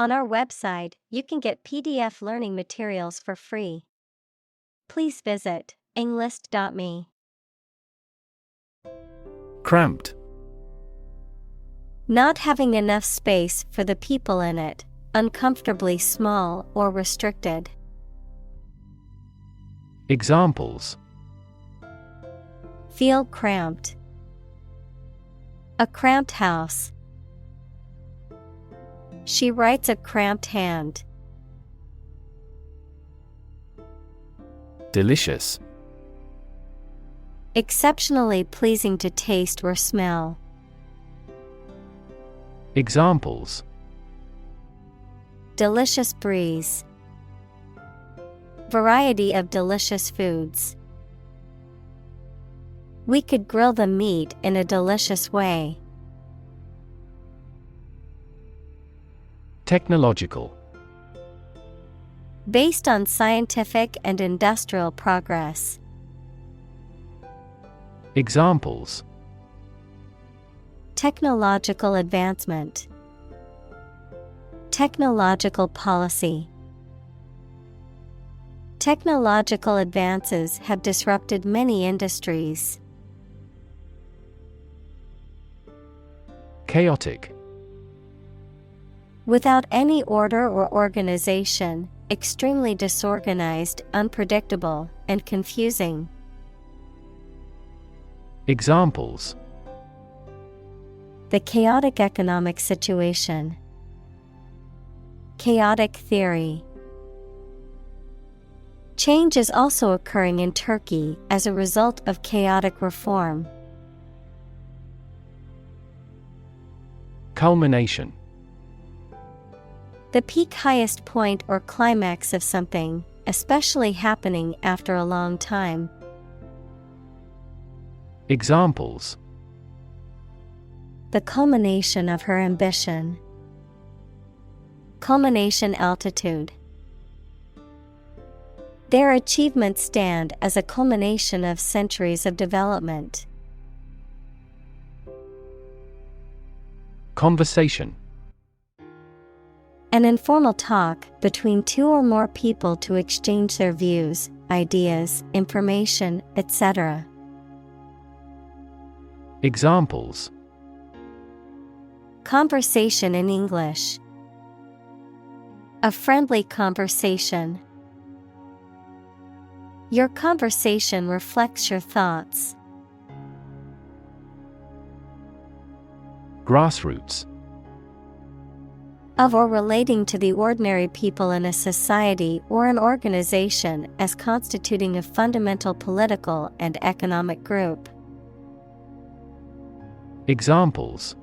On our website, you can get PDF learning materials for free. Please visit englist.me. Cramped. Not having enough space for the people in it, uncomfortably small or restricted. Examples: Feel cramped. A cramped house. She writes a cramped hand. Delicious. Exceptionally pleasing to taste or smell. Examples: Delicious breeze. Variety of delicious foods. We could grill the meat in a delicious way. Technological. Based on scientific and industrial progress. Examples: Technological advancement. Technological policy. Technological advances have disrupted many industries. Chaotic. Without any order or organization, extremely disorganized, unpredictable, and confusing. Examples: The chaotic economic situation. Chaotic theory. Change is also occurring in Turkey as a result of chaotic reform. Culmination. The peak, highest point or climax of something, especially happening after a long time. Examples: The culmination of her ambition. Culmination altitude. Their achievements stand as a culmination of centuries of development. Conversation. An informal talk between two or more people to exchange their views, ideas, information, etc. Examples: Conversation in English. A friendly conversation. Your conversation reflects your thoughts. Grassroots. Of or relating to the ordinary people in a society or an organization as constituting a fundamental political and economic group. Examples: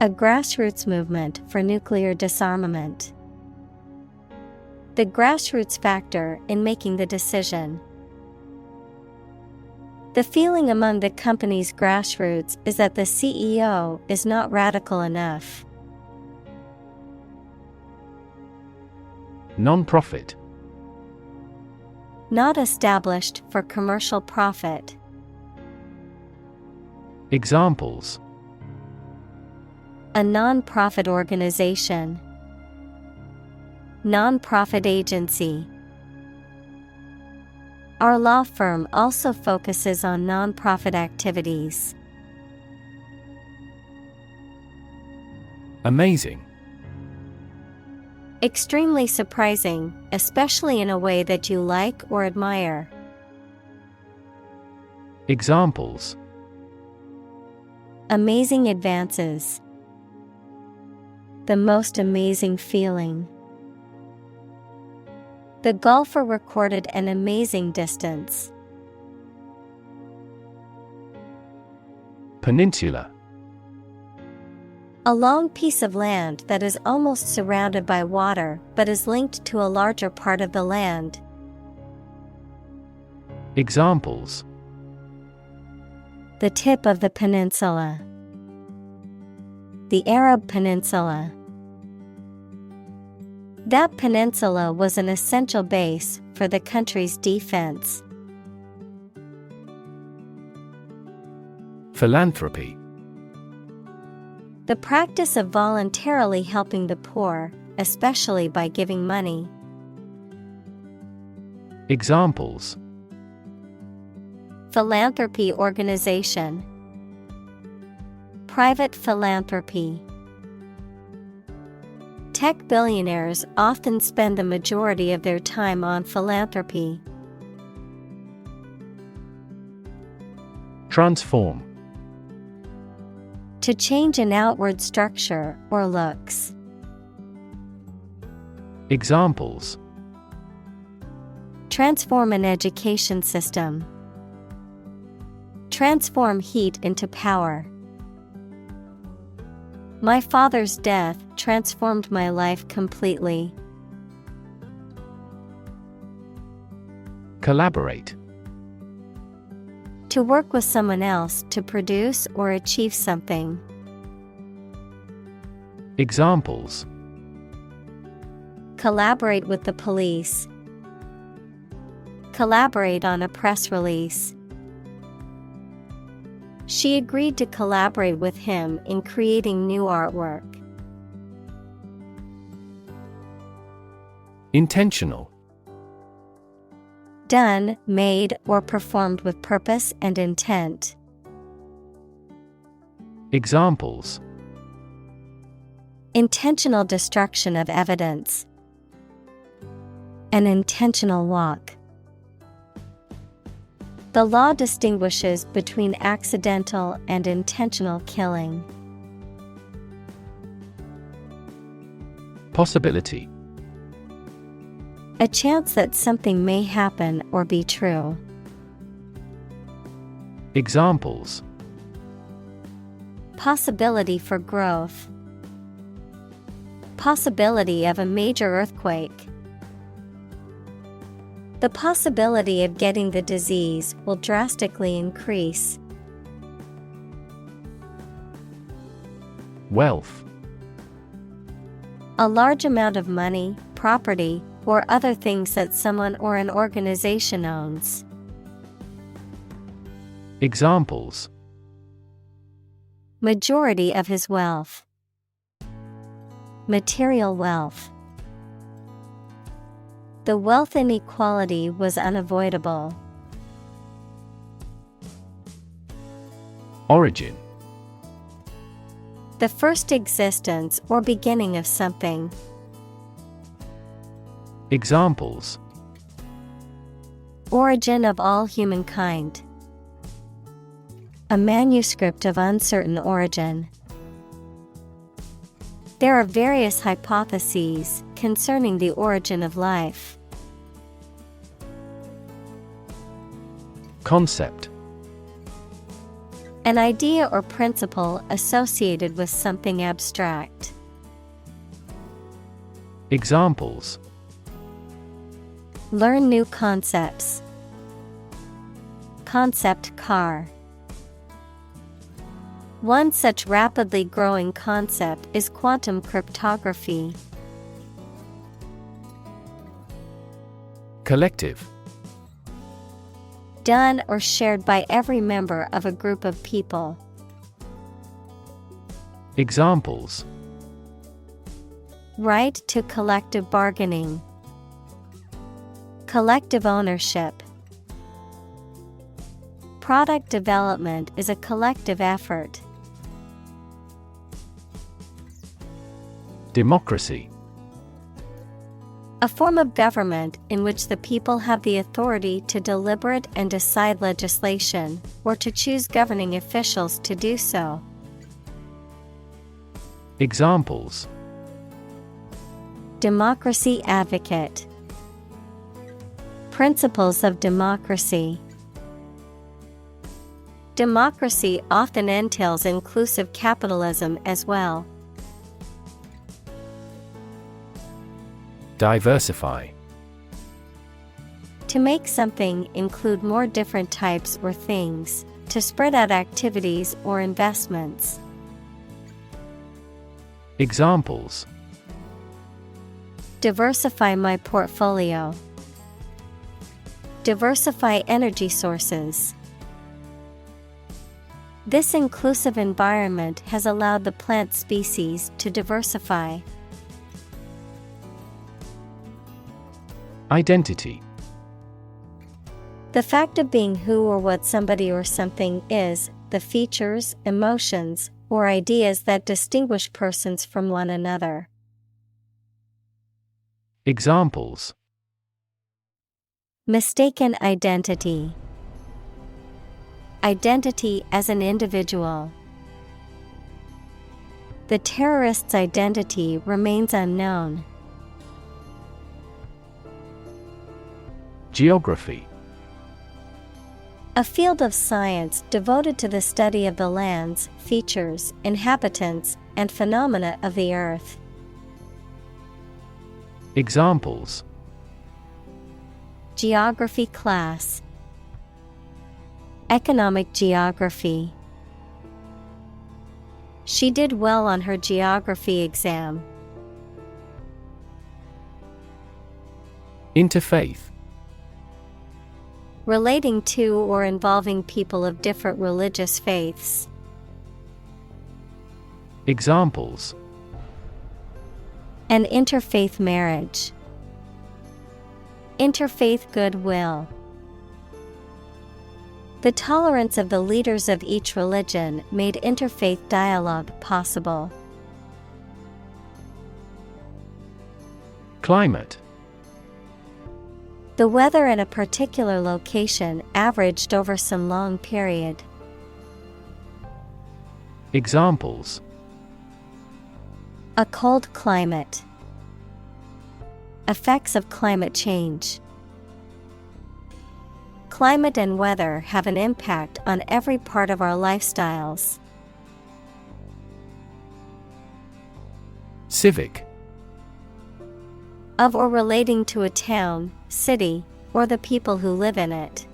A grassroots movement for nuclear disarmament. The grassroots factor in making the decision. The feeling among the company's grassroots is that the CEO is not radical enough. Non-profit. Not established for commercial profit. Examples: A non-profit organization. Non-profit agency. Our law firm also focuses on non-profit activities. Amazing. Extremely surprising, especially in a way that you like or admire. Examples: Amazing advances. The most amazing feeling. The golfer recorded an amazing distance. Peninsula. A long piece of land that is almost surrounded by water but is linked to a larger part of the land. Examples: The tip of the peninsula. The Arab Peninsula. That peninsula was an essential base for the country's defense. Philanthropy. The practice of voluntarily helping the poor, especially by giving money. Examples: Philanthropy organization. Private philanthropy. Tech billionaires often spend the majority of their time on philanthropy. Transform. To change an outward structure or looks. Examples: Transform an education system. Transform heat into power. My father's death transformed my life completely. Collaborate. To work with someone else to produce or achieve something. Examples: Collaborate with the police. Collaborate on a press release. She agreed to collaborate with him in creating new artwork. Intentional. Done, made, or performed with purpose and intent. Examples: Intentional destruction of evidence. An intentional walk. The law distinguishes between accidental and intentional killing. Possibility. A chance that something may happen or be true. Examples: Possibility for growth. Possibility of a major earthquake. The possibility of getting the disease will drastically increase. Wealth. A large amount of money, property, or other things that someone or an organization owns. Examples: Majority of his wealth. Material wealth. The wealth inequality was unavoidable. Origin. The first existence or beginning of something. Examples: Origin of all humankind. A manuscript of uncertain origin. There are various hypotheses concerning the origin of life. Concept. An idea or principle associated with something abstract. Examples: Learn new concepts. Concept car. One such rapidly growing concept is quantum cryptography. Collective. Done or shared by every member of a group of people. Examples: Right to collective bargaining. Collective ownership. Product development is a collective effort. Democracy. A form of government in which the people have the authority to deliberate and decide legislation, or to choose governing officials to do so. Examples: Democracy advocate. Principles of democracy. Democracy often entails inclusive capitalism as well. Diversify. To make something include more different types or things, to spread out activities or investments. Examples: Diversify my portfolio. Diversify energy sources. This inclusive environment has allowed the plant species to diversify. Identity. The fact of being who or what somebody or something is, the features, emotions, or ideas that distinguish persons from one another. Examples: Mistaken identity. Identity as an individual. The terrorist's identity remains unknown. Geography. A field of science devoted to the study of the lands, features, inhabitants, and phenomena of the earth. Examples: Geography class. Economic geography. She did well on her geography exam. Interfaith. Relating to or involving people of different religious faiths. Examples: An interfaith marriage. Interfaith goodwill. The tolerance of the leaders of each religion made interfaith dialogue possible. Climate. The weather in a particular location averaged over some long period. Examples: A cold climate. Effects of climate change. Climate and weather have an impact on every part of our lifestyles. Civic. Of or relating to a town, city, or the people who live in it.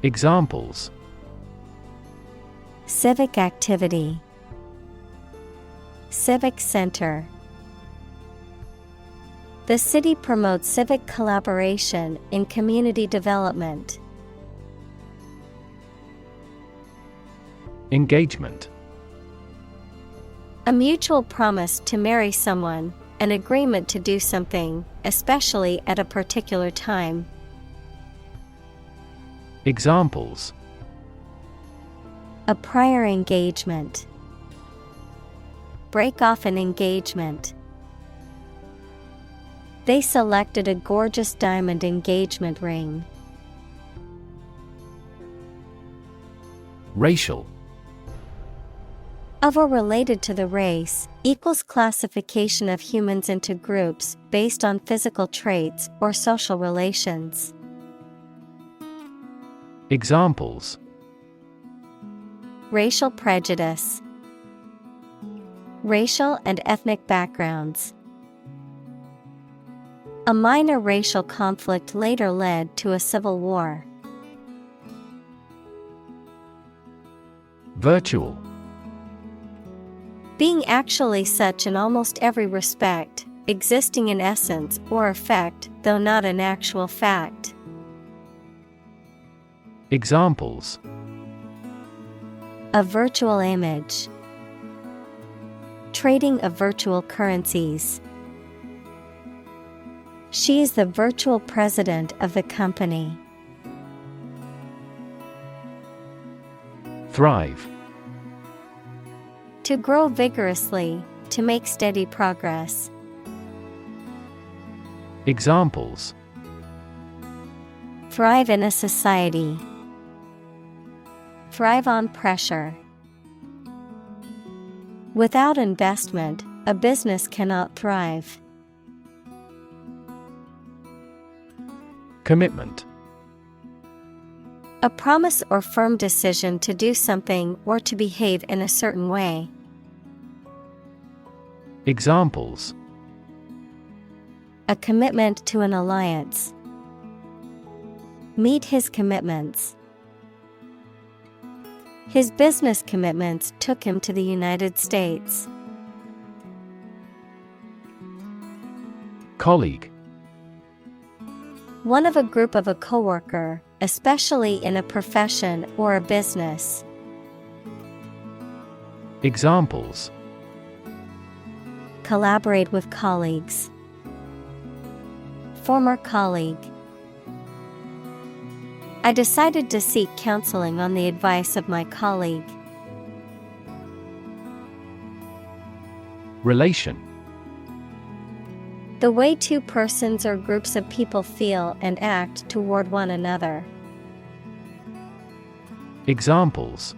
Examples: Civic activity. Civic center. The city promotes civic collaboration in community development. Engagement. A mutual promise to marry someone, an agreement to do something, especially at a particular time. Examples: A prior engagement. Break off an engagement. They selected a gorgeous diamond engagement ring. Racial. Of or related to the race, equals classification of humans into groups based on physical traits or social relations. Examples: Racial prejudice. Racial and ethnic backgrounds. A minor racial conflict later led to a civil war. Virtual. Being actually such in almost every respect, existing in essence or effect, though not an actual fact. Examples: A virtual image. Trading of virtual currencies. She is the virtual president of the company. Thrive. To grow vigorously, to make steady progress. Examples: Thrive in a society. Thrive on pressure. Without investment, a business cannot thrive. Commitment. A promise or firm decision to do something or to behave in a certain way. Examples: A commitment to an alliance. Meet his commitments. His business commitments took him to the United States. Colleague. One of a group of a coworker, especially in a profession or a business. Examples: Collaborate with colleagues. Former colleague. I decided to seek counseling on the advice of my colleague. Relation. The way two persons or groups of people feel and act toward one another. Examples: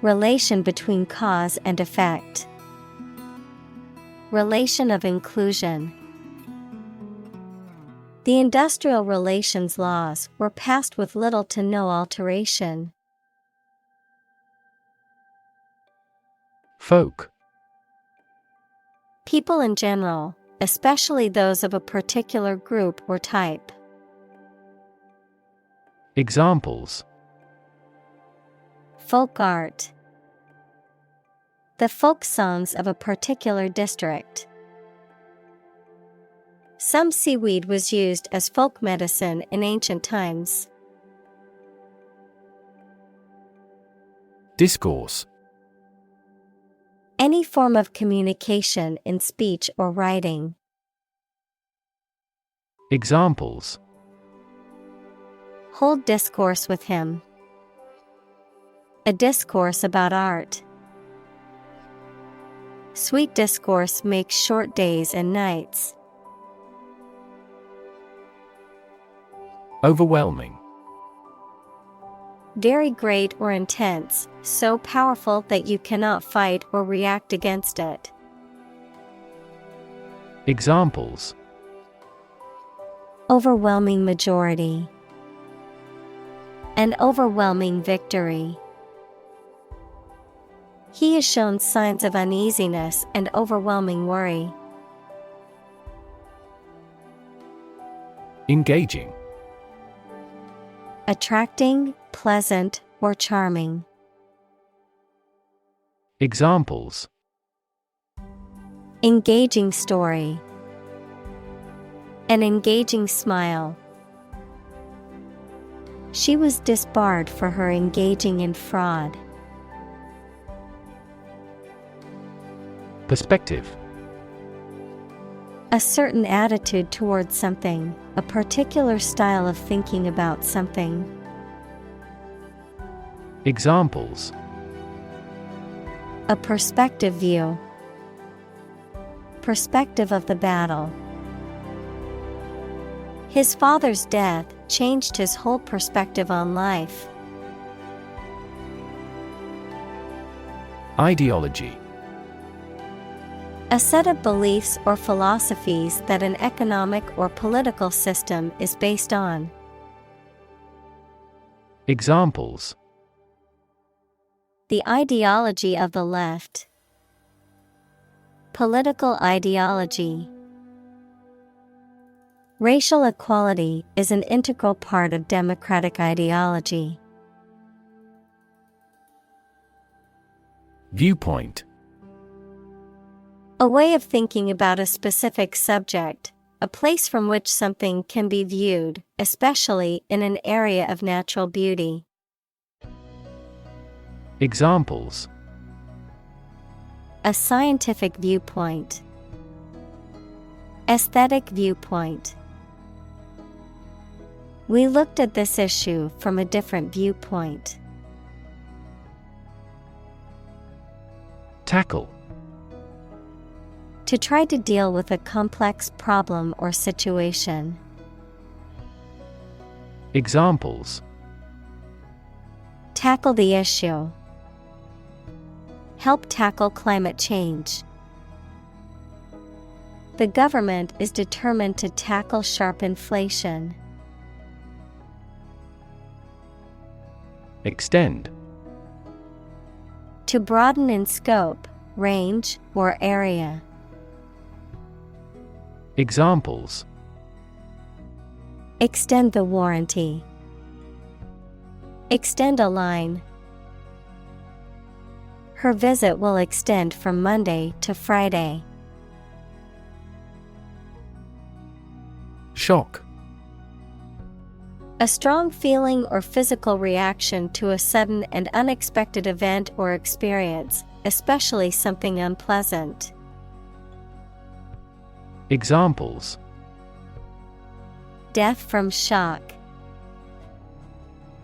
Relation between cause and effect. Relation of inclusion. The industrial relations laws were passed with little to no alteration. Folk. People in general, especially those of a particular group or type. Examples: Folk art. The folk songs of a particular district. Some seaweed was used as folk medicine in ancient times. Discourse. Any form of communication in speech or writing. Examples: Hold discourse with him. A discourse about art. Sweet discourse makes short days and nights. Overwhelming. Very great or intense, so powerful that you cannot fight or react against it. Examples: Overwhelming majority. An overwhelming victory. He has shown signs of uneasiness and overwhelming worry. Engaging. Attracting, pleasant, or charming. Examples: Engaging story. An engaging smile. She was disbarred for her engaging in fraud. Perspective. A certain attitude towards something, a particular style of thinking about something. Examples: A perspective view. Perspective of the battle. His father's death changed his whole perspective on life. Ideology. A set of beliefs or philosophies that an economic or political system is based on. Examples: The ideology of the left. Political ideology. Racial equality is an integral part of democratic ideology. Viewpoint. A way of thinking about a specific subject, a place from which something can be viewed, especially in an area of natural beauty. Examples: A scientific viewpoint. Aesthetic viewpoint. We looked at this issue from a different viewpoint. Tackle. To try to deal with a complex problem or situation. Examples: Tackle the issue. Help tackle climate change. The government is determined to tackle sharp inflation. Extend. To broaden in scope, range, or area. Examples: Extend the warranty. Extend a line. Her visit will extend from Monday to Friday. Shock. A strong feeling or physical reaction to a sudden and unexpected event or experience, especially something unpleasant. Examples: Death from shock.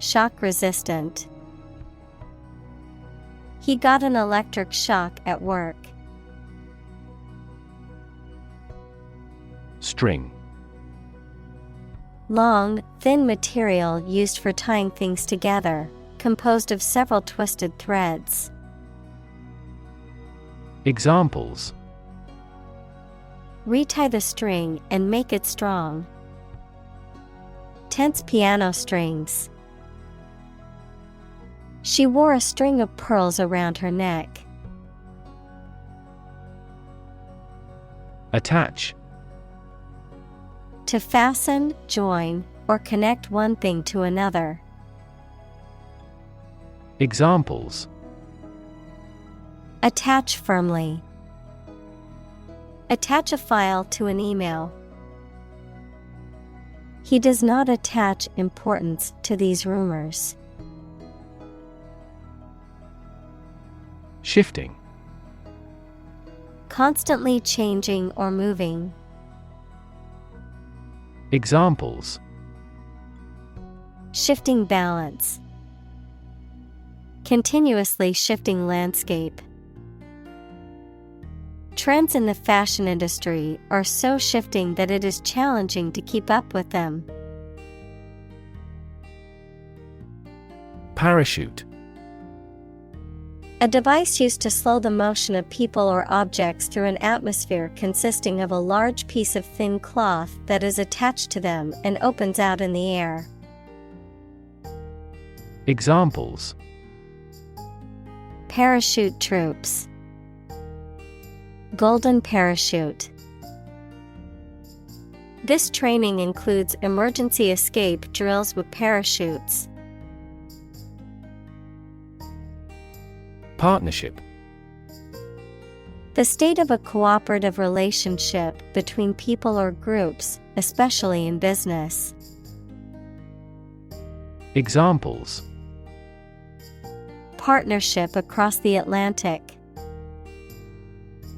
Shock resistant. He got an electric shock at work. String. Long, thin material used for tying things together, composed of several twisted threads. Examples: Retie the string and make it strong. Tense piano strings. She wore a string of pearls around her neck. Attach. To fasten, join, or connect one thing to another. Examples: Attach firmly. Attach a file to an email. He does not attach importance to these rumors. Shifting. Constantly changing or moving. Examples: Shifting balance. Continuously shifting landscape. Trends in the fashion industry are so shifting that it is challenging to keep up with them. Parachute. A device used to slow the motion of people or objects through an atmosphere consisting of a large piece of thin cloth that is attached to them and opens out in the air. Examples: Parachute troops. Golden parachute. This training includes emergency escape drills with parachutes. Partnership. The state of a cooperative relationship between people or groups, especially in business. Examples: Partnership across the Atlantic.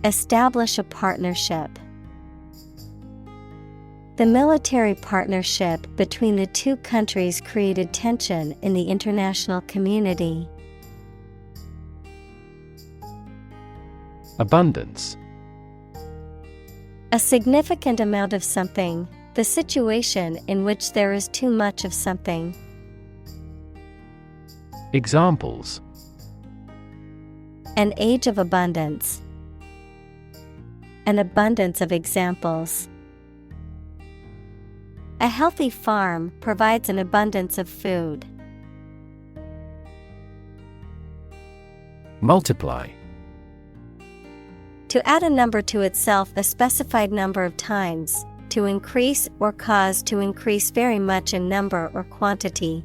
Establish a partnership. The military partnership between the two countries created tension in the international community. Abundance. A significant amount of something, the situation in which there is too much of something. Examples: An age of abundance. An abundance of examples. A healthy farm provides an abundance of food. Multiply. To add a number to itself a specified number of times, to increase or cause to increase very much in number or quantity.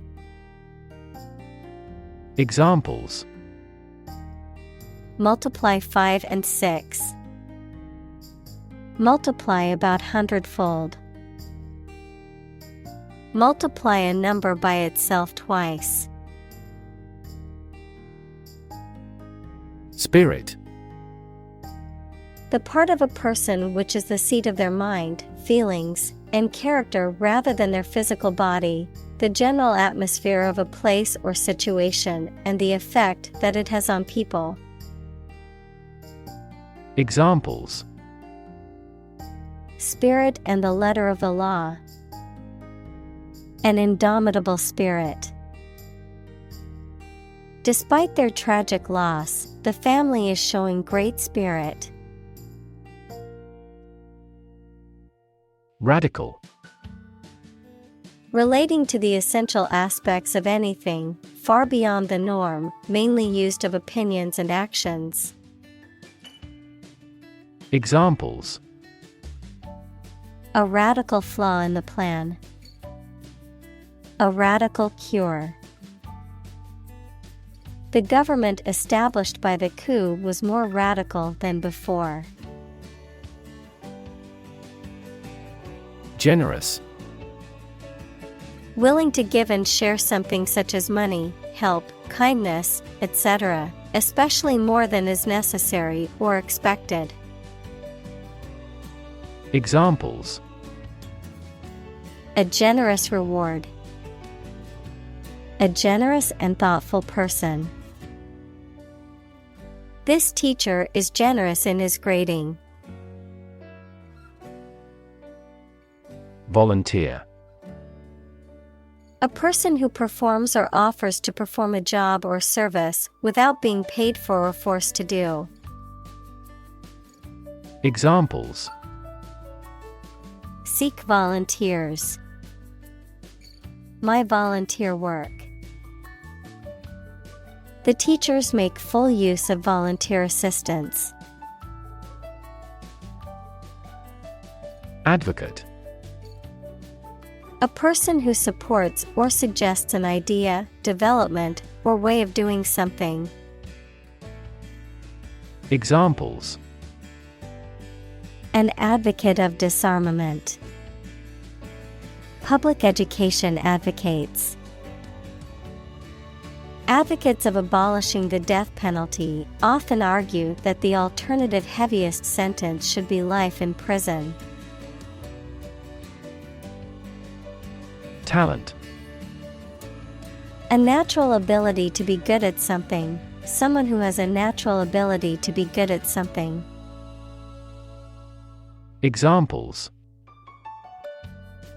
Examples: Multiply 5 and 6. Multiply about 100-fold. Multiply a number by itself twice. Spirit. The part of a person which is the seat of their mind, feelings, and character rather than their physical body, the general atmosphere of a place or situation, and the effect that it has on people. Examples: Spirit and the letter of the law. An indomitable spirit. Despite their tragic loss, the family is showing great spirit. Radical. Relating to the essential aspects of anything, far beyond the norm, mainly used of opinions and actions. Examples: A radical flaw in the plan. A radical cure. The government established by the coup was more radical than before. Generous. Willing to give and share something such as money, help, kindness, etc., especially more than is necessary or expected. Examples: A generous reward. A generous and thoughtful person. This teacher is generous in his grading. Volunteer. A person who performs or offers to perform a job or service without being paid for or forced to do. Examples: Seek volunteers. My volunteer work. The teachers make full use of volunteer assistance. Advocate. A person who supports or suggests an idea, development, or way of doing something. Examples: An advocate of disarmament. Public education advocates. Advocates of abolishing the death penalty often argue that the alternative heaviest sentence should be life in prison. Talent. A natural ability to be good at something. Someone who has a natural ability to be good at something. Examples: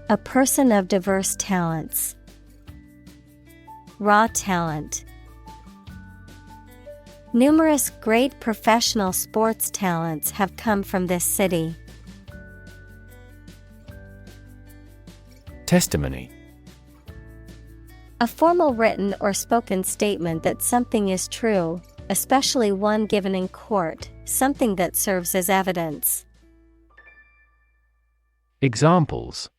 A person of diverse talents. Raw talent. Numerous great professional sports talents have come from this city. Testimony. A formal written or spoken statement that something is true, especially one given in court, something that serves as evidence. Examples: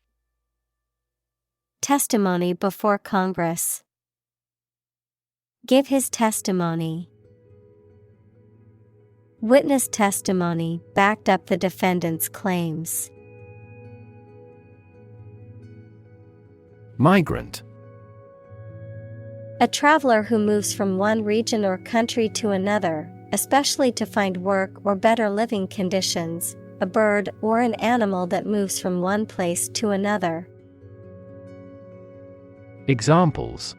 Testimony before Congress. Give his testimony. Witness testimony backed up the defendant's claims. Migrant. A traveler who moves from one region or country to another, especially to find work or better living conditions, a bird or an animal that moves from one place to another. Examples: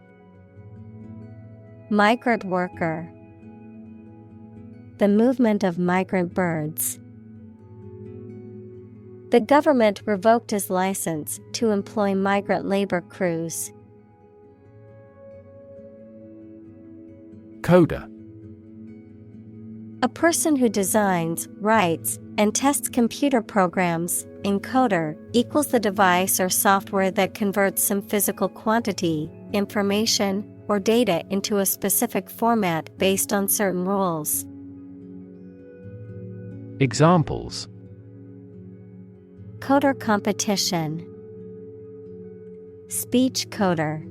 Migrant worker. The movement of migrant birds. The government revoked his license to employ migrant labor crews. Coder. A person who designs, writes, and tests computer programs. Encoder equals the device or software that converts some physical quantity, information, or data into a specific format based on certain rules. Examples: Coder competition. Speech coder.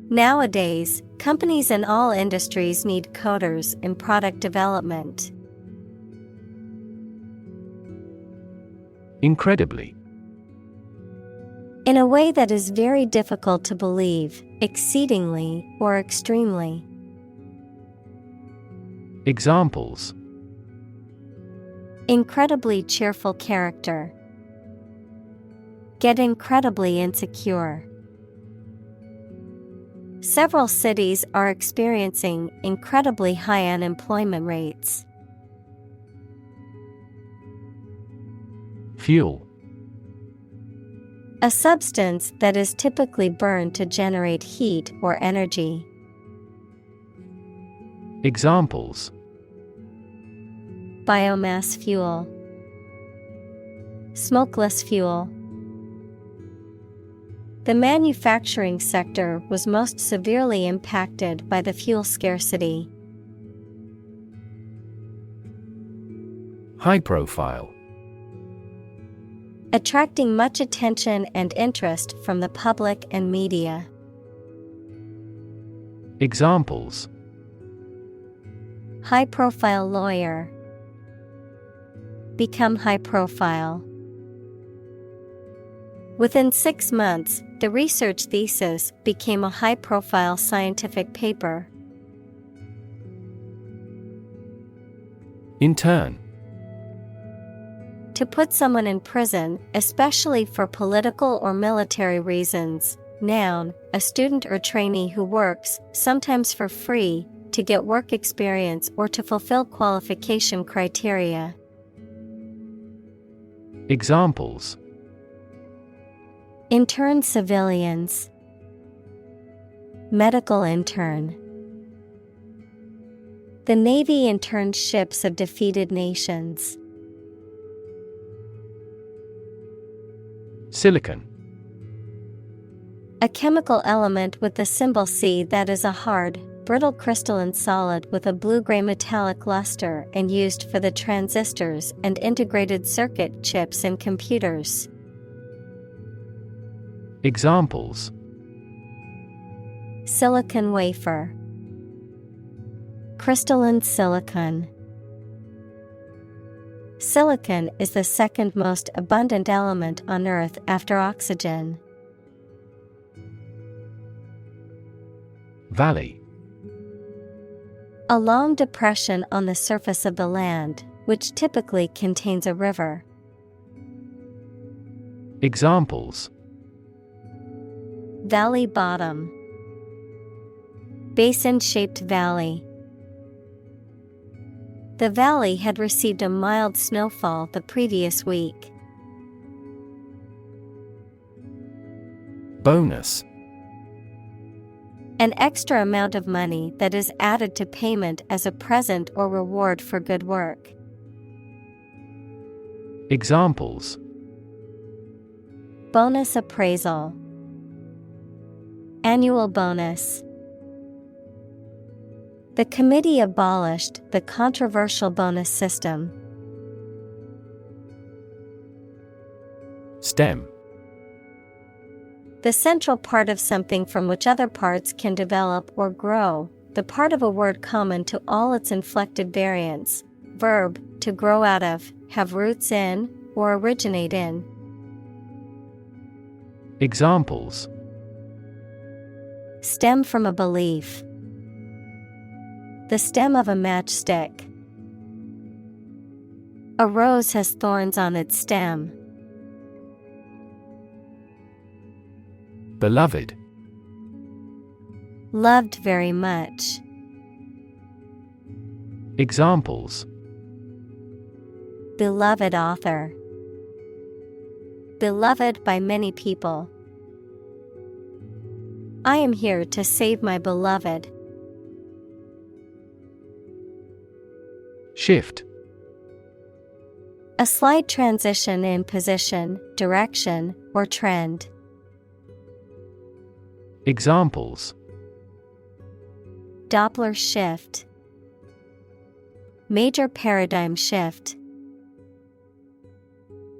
Nowadays, companies in all industries need coders in product development. Incredibly. In a way that is very difficult to believe, exceedingly or extremely. Examples: Incredibly cheerful character. Get incredibly insecure. Several cities are experiencing incredibly high unemployment rates. Fuel. A substance that is typically burned to generate heat or energy. Examples: Biomass fuel. Smokeless fuel. The manufacturing sector was most severely impacted by the fuel scarcity. High profile. Attracting much attention and interest from the public and media. Examples: High-profile lawyer. Become high profile. Within 6 months, the research thesis became a high-profile scientific paper. Intern. To put someone in prison, especially for political or military reasons. Noun, a student or trainee who works, sometimes for free, to get work experience or to fulfill qualification criteria. Examples: Intern civilians, medical intern. The Navy interned ships of defeated nations. Silicon. A chemical element with the symbol C that is a hard, brittle crystalline solid with a blue-gray metallic luster and used for the transistors and integrated circuit chips in computers. Examples: Silicon wafer, crystalline silicon. Silicon is the second most abundant element on Earth after oxygen. Valley. A long depression on the surface of the land, which typically contains a river. Examples: Valley bottom, basin-shaped valley. The valley had received a mild snowfall the previous week. Bonus. An extra amount of money that is added to payment as a present or reward for good work. Examples: Bonus appraisal, annual bonus. The committee abolished the controversial bonus system. STEM. The central part of something from which other parts can develop or grow, the part of a word common to all its inflected variants. Verb, to grow out of, have roots in, or originate in. Examples: Stem from a belief. The stem of a matchstick. A rose has thorns on its stem. Beloved. Loved very much. Examples: Beloved author. Beloved by many people. I am here to save my beloved. Shift. A slight transition in position, direction, or trend. Examples: Doppler shift. Major paradigm shift.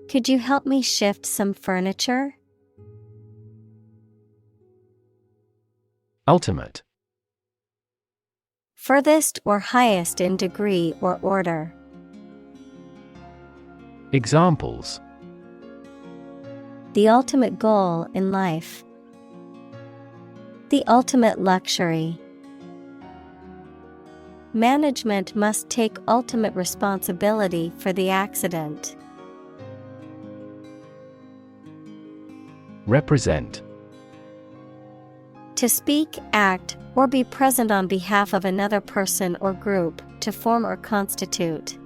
Could you help me shift some furniture? Ultimate. Furthest or highest in degree or order. Examples: The ultimate goal in life. The ultimate luxury. Management must take ultimate responsibility for the accident. Represent. To speak, act, or be present on behalf of another person or group, to form or constitute.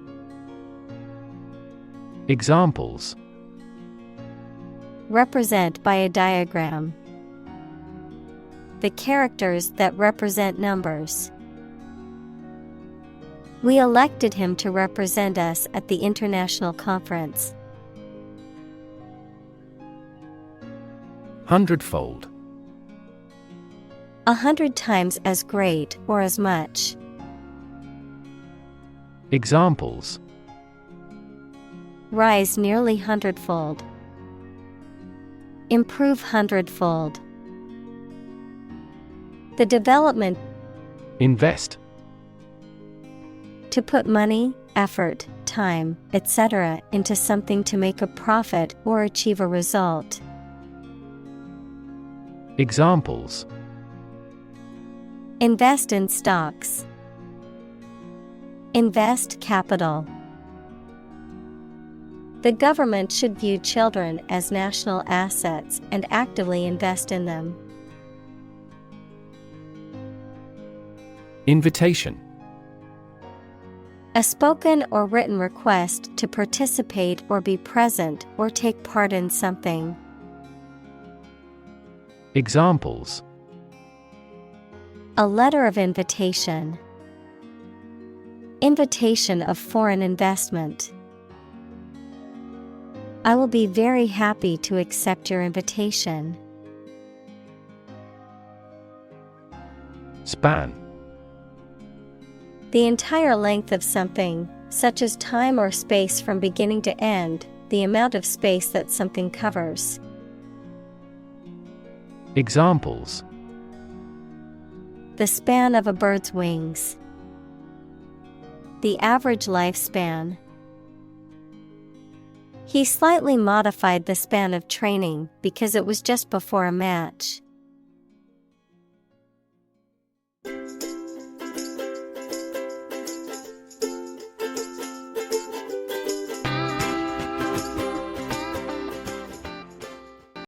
Examples: Represent by a diagram. The characters that represent numbers. We elected him to represent us at the international conference. Hundredfold. 100 times as great or as much. Examples: Rise nearly hundredfold. Improve hundredfold. The development. Invest. To put money, effort, time, etc. into something to make a profit or achieve a result. Examples: invest in stocks, invest capital. The government should view children as national assets and actively invest in them. Invitation: a spoken or written request to participate or be present or take part in something. Examples: a letter of invitation, invitation of foreign investment. I will be very happy to accept your invitation. Span: the entire length of something, such as time or space from beginning to end, the amount of space that something covers. Examples: the span of a bird's wings, the average lifespan. He slightly modified the span of training because it was just before a match.